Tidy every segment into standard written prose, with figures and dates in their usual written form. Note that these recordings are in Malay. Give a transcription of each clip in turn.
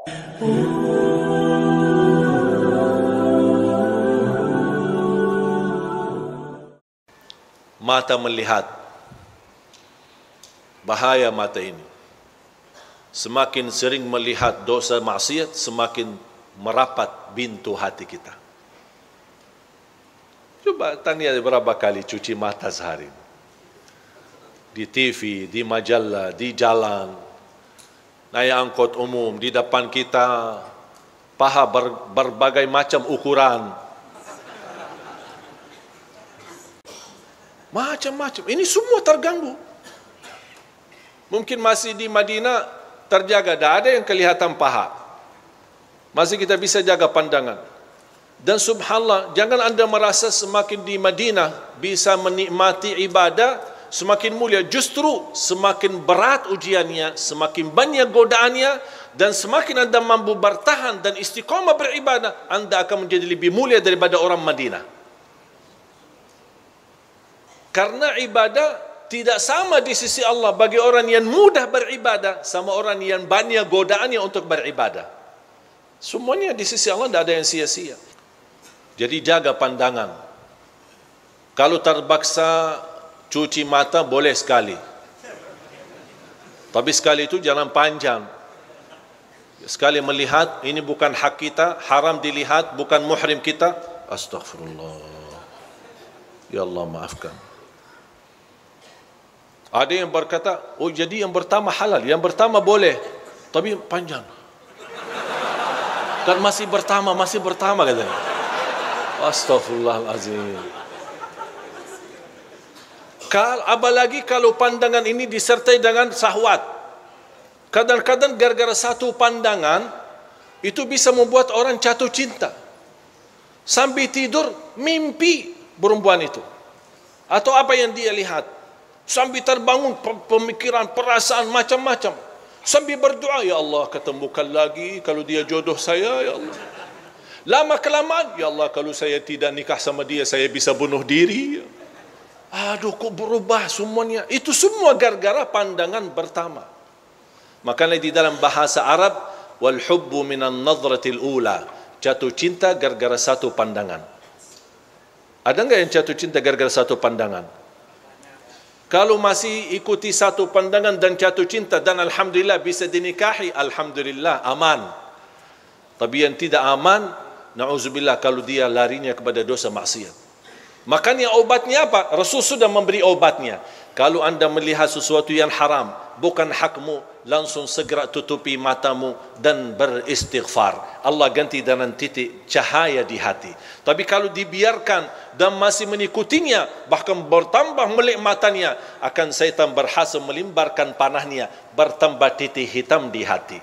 Mata melihat, bahaya mata ini. Semakin sering melihat dosa maksiat, semakin merapat pintu hati kita. Coba tanya berapa kali cuci mata sehari. Di TV, di majalah, di jalan, naik angkot umum, di depan kita, paha berbagai macam ukuran. Macam-macam. Ini semua terganggu. Mungkin masih di Madinah terjaga, tidak ada yang kelihatan paha. Masih kita bisa jaga pandangan. Dan subhanallah, jangan anda merasa semakin di Madinah bisa menikmati ibadah, semakin mulia. Justru semakin berat ujiannya, semakin banyak godaannya, dan semakin anda mampu bertahan dan istiqamah beribadah, anda akan menjadi lebih mulia daripada orang Madinah. Karena ibadah tidak sama di sisi Allah bagi orang yang mudah beribadah sama orang yang banyak godaannya untuk beribadah. Semuanya di sisi Allah tidak ada yang sia-sia. Jadi jaga pandangan. Kalau terpaksa cuci mata boleh sekali. Tapi sekali itu jangan panjang. Sekali melihat, ini bukan hak kita, haram dilihat, bukan muhrim kita. Astaghfirullah. Ya Allah maafkan. Ada yang berkata, oh jadi yang pertama halal, yang pertama boleh, tapi panjang. Kan masih pertama katanya. Astaghfirullahalazim. Apalagi kalau pandangan ini disertai dengan syahwat. Kadang-kadang gara-gara satu pandangan itu bisa membuat orang jatuh cinta. Sambil tidur mimpi perempuan itu. Atau apa yang dia lihat. Sambil terbangun pemikiran, perasaan macam-macam. Sambil berdoa, ya Allah ketemukan lagi kalau dia jodoh saya, ya Allah. Lama-kelamaan, ya Allah kalau saya tidak nikah sama dia, saya bisa bunuh diri. Aduh, kok berubah semuanya. Itu semua gara-gara pandangan pertama. Makanya di dalam bahasa Arab, wal hubbu minan nadratil ula. Jatuh cinta gara-gara satu pandangan. Ada enggak yang jatuh cinta gara-gara satu pandangan? Kalau masih ikuti satu pandangan dan jatuh cinta dan alhamdulillah bisa dinikahi, alhamdulillah aman. Tapi yang tidak aman, na'udzubillah kalau dia larinya kepada dosa maksiat. Makanya obatnya apa? Rasul sudah memberi obatnya. Kalau anda melihat sesuatu yang haram, bukan hakmu, langsung segera tutupi matamu dan beristighfar. Allah ganti dengan titik cahaya di hati. Tapi kalau dibiarkan dan masih mengikutinya, bahkan bertambah melek matanya, akan syaitan berhasil melimbarkan panahnya, bertambah titik hitam di hati.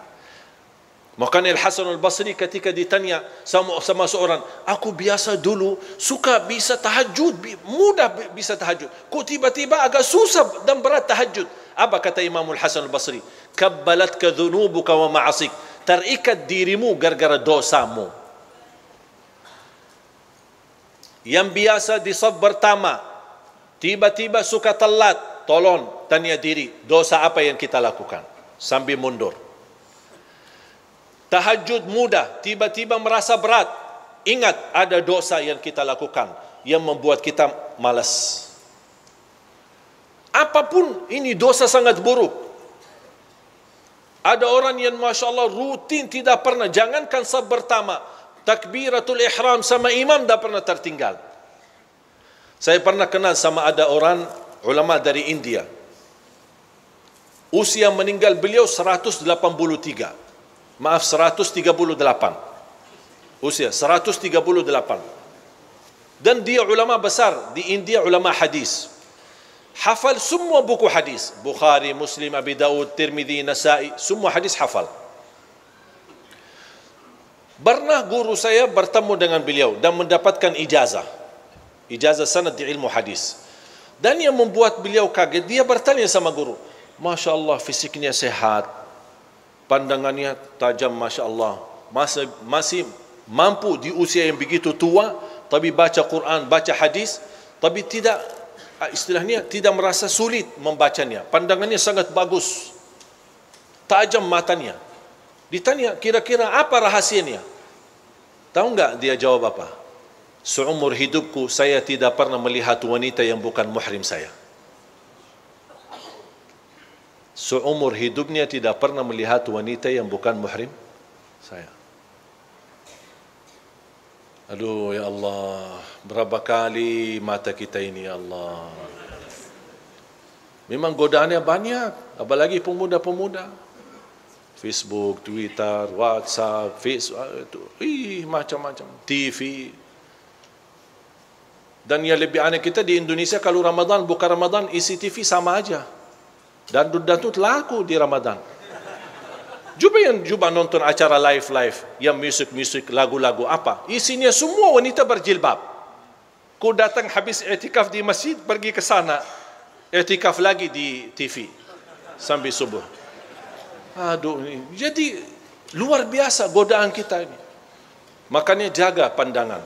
Makanya Al-Hasan Al-Basri ketika ditanya sama seorang, aku biasa dulu suka bisa tahajud, mudah bisa tahajud. Kok tiba-tiba agak susah dan berat tahajud? Apa kata Imam Al-Hasan Al-Basri? Kabbalatka dhunubuka wa ma'asik. Terikat dirimu gara-gara dosamu. Yang biasa di saf pertama, tiba-tiba suka telat, tolong tanya diri, dosa apa yang kita lakukan? Sambil mundur. Tahajud mudah, tiba-tiba merasa berat. Ingat ada dosa yang kita lakukan yang membuat kita malas. Apapun ini dosa sangat buruk. Ada orang yang Masya Allah rutin tidak pernah, jangankan saf pertama, takbiratul ihram sama imam tidak pernah tertinggal. Saya pernah kenal sama ada orang ulama dari India. Usia meninggal beliau 183. Maaf 138. Usia 138. Dan dia ulama besar di India, ulama hadis. Hafal semua buku hadis. Bukhari, Muslim, Abi Daud, Tirmidzi, Nasai, semua hadis hafal. Pernah guru saya bertemu dengan beliau dan mendapatkan ijazah. Ijazah sanad di ilmu hadis. Dan yang membuat beliau kaget, dia bertanya sama guru, Masya Allah fisiknya sehat, pandangannya tajam, Masya Allah, masih mampu di usia yang begitu tua, tapi baca Quran, baca hadis, tapi tidak, istilahnya tidak merasa sulit membacanya. Pandangannya sangat bagus, tajam matanya. Ditanya, kira-kira apa rahasianya? Tahu enggak dia jawab apa? Seumur hidupku saya tidak pernah melihat wanita yang bukan muhrim saya. Seumur hidupnya tidak pernah melihat wanita yang bukan muhrim saya. Aduh ya Allah, berapa kali mata kita ini ya Allah. Memang godaannya banyak, apalagi pemuda-pemuda. Facebook, Twitter, WhatsApp, macam-macam, TV. Dan yang lebih aneh kita di Indonesia kalau Ramadan bukan Ramadan isi TV sama aja. Dan itu laku di Ramadan. Cuba nonton acara live yang musik lagu-lagu apa? Isinya semua wanita berjilbab. Kau datang habis i'tikaf di masjid pergi ke sana, i'tikaf lagi di TV sampai subuh. Aduh, jadi luar biasa godaan kita ini. Makanya jaga pandangan.